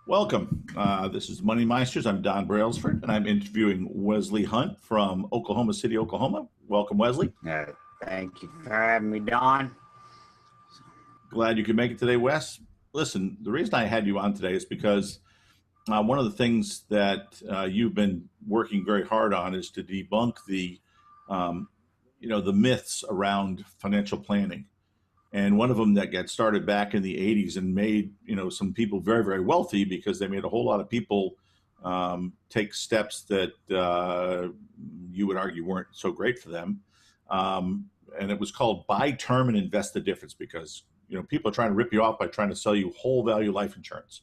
Welcome. This is Money Meisters. I'm Don Brailsford, and I'm interviewing Wesley Hunt from Oklahoma City, Oklahoma. Welcome, Wesley. Thank you for having me, Don. Glad you could make it today, Wes. Listen, the reason I had you on today is because one of the things that you've been working very hard on is to debunk um, the myths around financial planning. And one of them that got started back in the 80s and made some people very, very wealthy because they made a whole lot of people take steps that you would argue weren't so great for them. And it was called buy term and invest the difference because people are trying to rip you off by trying to sell you whole value life insurance.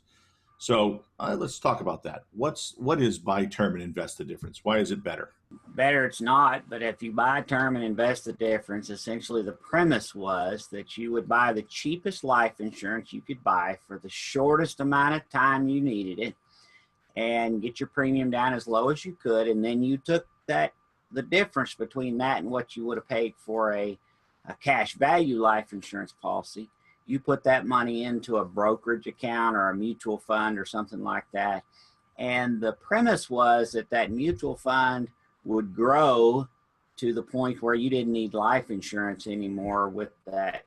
So let's talk about that. What is buy term and invest the difference? Why is it better? Better it's not, but if you buy term and invest the difference, essentially the premise was that you would buy the cheapest life insurance you could buy for the shortest amount of time you needed it and get your premium down as low as you could. And then you took the difference between that and what you would have paid for a cash value life insurance policy. You put that money into a brokerage account or a mutual fund or something like that. And the premise was that mutual fund would grow to the point where you didn't need life insurance anymore with that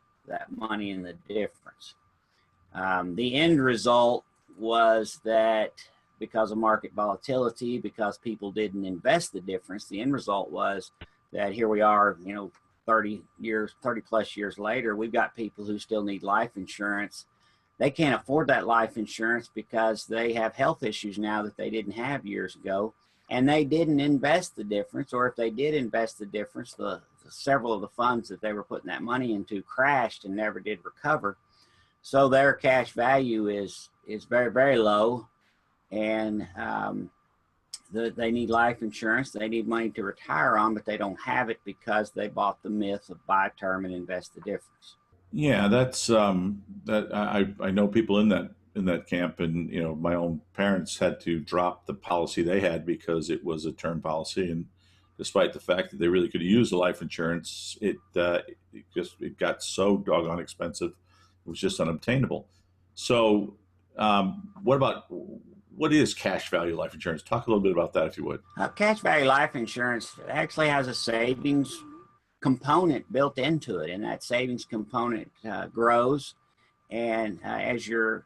money in the difference. The end result was that because of market volatility, because people didn't invest the difference, the end result was that here we are, 30 plus years later, we've got people who still need life insurance. They can't afford that life insurance because they have health issues now that they didn't have years ago. And they didn't invest the difference, or if they did invest the difference, the several of the funds that they were putting that money into crashed and never did recover. So their cash value is very, very low. And they need life insurance. They need money to retire on, but they don't have it because they bought the myth of buy term and invest the difference. Yeah, that's that I know people in that camp, and my own parents had to drop the policy they had because it was a term policy, and despite the fact that they really could have used the life insurance, it got so doggone expensive, it was just unobtainable. So, what is cash value life insurance? Talk a little bit about that, if you would. Cash value life insurance actually has a savings component built into it, and that savings component grows. And as you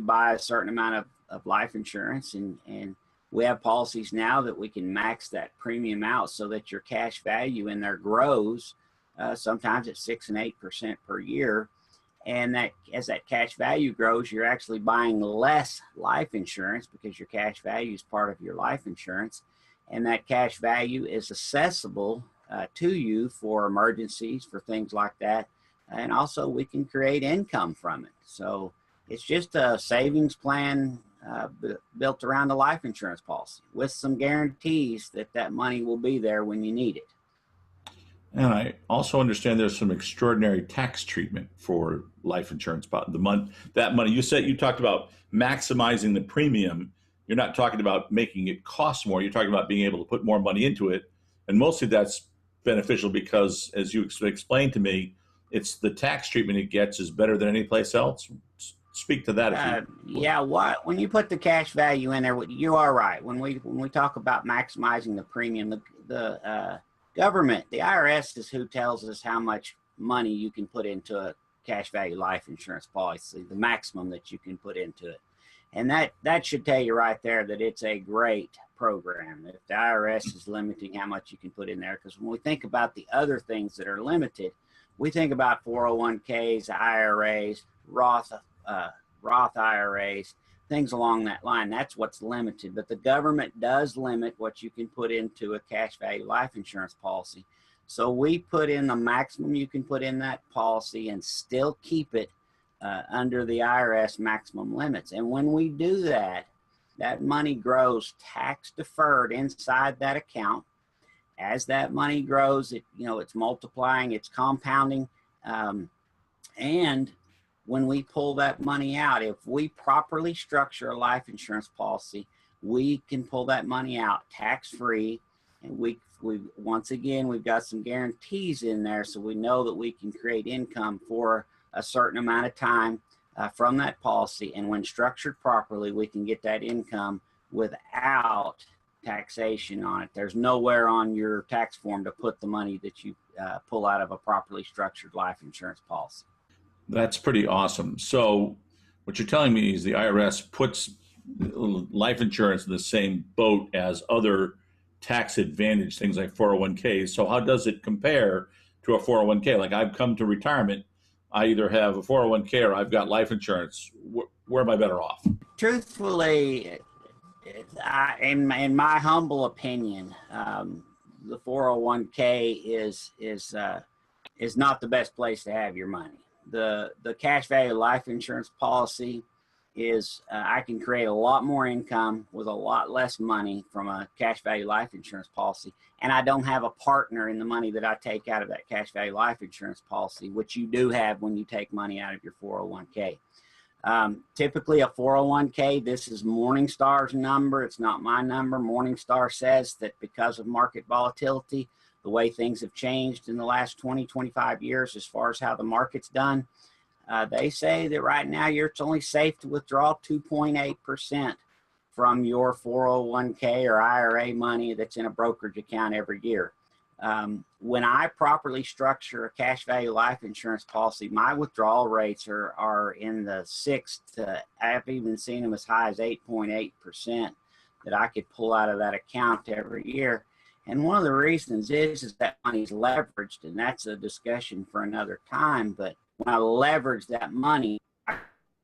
buy a certain amount of life insurance, and we have policies now that we can max that premium out so that your cash value in there grows, sometimes at 6 and 8% per year. And that as that cash value grows, you're actually buying less life insurance because your cash value is part of your life insurance. And that cash value is accessible to you for emergencies, for things like that. And also we can create income from it. So it's just a savings plan built around a life insurance policy with some guarantees that money will be there when you need it. And I also understand there's some extraordinary tax treatment for life insurance. That money you talked about maximizing the premium. You're not talking about making it cost more. You're talking about being able to put more money into it. And mostly that's beneficial because, as you explained to me, it's the tax treatment it gets is better than any place else. Speak to that. When you put the cash value in there, you are right. When we talk about maximizing the premium, the government, the IRS, is who tells us how much money you can put into a cash value life insurance policy, the maximum that you can put into it. And that should tell you right there that it's a great program. If the IRS is limiting how much you can put in there, because when we think about the other things that are limited, we think about 401ks, IRAs, Roth IRAs, things along that line. That's what's limited. But the government does limit what you can put into a cash value life insurance policy. So we put in the maximum you can put in that policy and still keep it under the IRS maximum limits. And when we do that, that money grows tax deferred inside that account. As that money grows, it's multiplying, it's compounding. And when we pull that money out, if we properly structure a life insurance policy, we can pull that money out tax-free. And we once again, we've got some guarantees in there, so we know that we can create income for a certain amount of time from that policy. And when structured properly, we can get that income without taxation on it. There's nowhere on your tax form to put the money that you pull out of a properly structured life insurance policy. That's pretty awesome. So what you're telling me is the IRS puts life insurance in the same boat as other tax advantage things like 401ks. So how does it compare to a 401k? Like, I've come to retirement, I either have a 401k or I've got life insurance. Where am I better off? Truthfully, in my humble opinion, the 401k is not the best place to have your money. The cash value life insurance policy is I can create a lot more income with a lot less money from a cash value life insurance policy, and I don't have a partner in the money that I take out of that cash value life insurance policy, which you do have when you take money out of your 401k. Typically a 401k, this is Morningstar's number. It's not my number. Morningstar says that because of market volatility, the way things have changed in the last 20, 25 years, as far as how the market's done, they say that right now it's only safe to withdraw 2.8% from your 401k or IRA money that's in a brokerage account every year. When I properly structure a cash value life insurance policy, my withdrawal rates are in the 6 to, I've even seen them as high as 8.8% that I could pull out of that account every year. And one of the reasons is that money's leveraged, and that's a discussion for another time. But when I leverage that money, I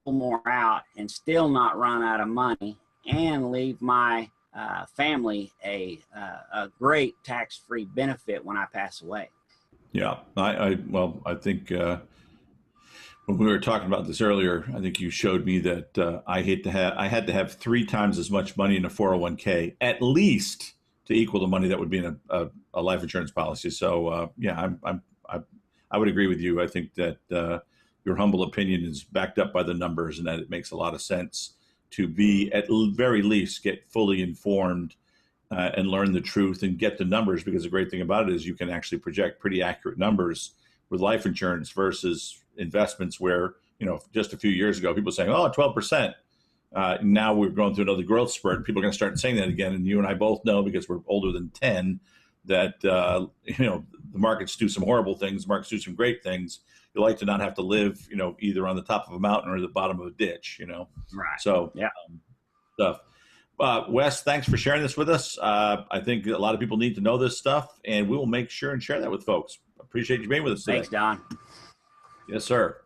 pull more out and still not run out of money and leave my family a great tax-free benefit when I pass away. Yeah, I think when we were talking about this earlier, I think you showed me that I had to have 3 times as much money in a 401k at least to equal the money that would be in a life insurance policy. So yeah, I would agree with you. I think that your humble opinion is backed up by the numbers, and that it makes a lot of sense to be, at very least, get fully informed and learn the truth and get the numbers, because the great thing about it is you can actually project pretty accurate numbers with life insurance versus investments where, just a few years ago, people were saying, oh, 12%. Now we're going through another growth spurt. People are going to start saying that again. And you and I both know, because we're older than 10, that, the markets do some horrible things. The markets do some great things. You like to not have to live, either on the top of a mountain or the bottom of a ditch, Right. So, yeah. Stuff. Wes, thanks for sharing this with us. I think a lot of people need to know this stuff, and we will make sure and share that with folks. Appreciate you being with us today. Thanks, Don. Yes, sir.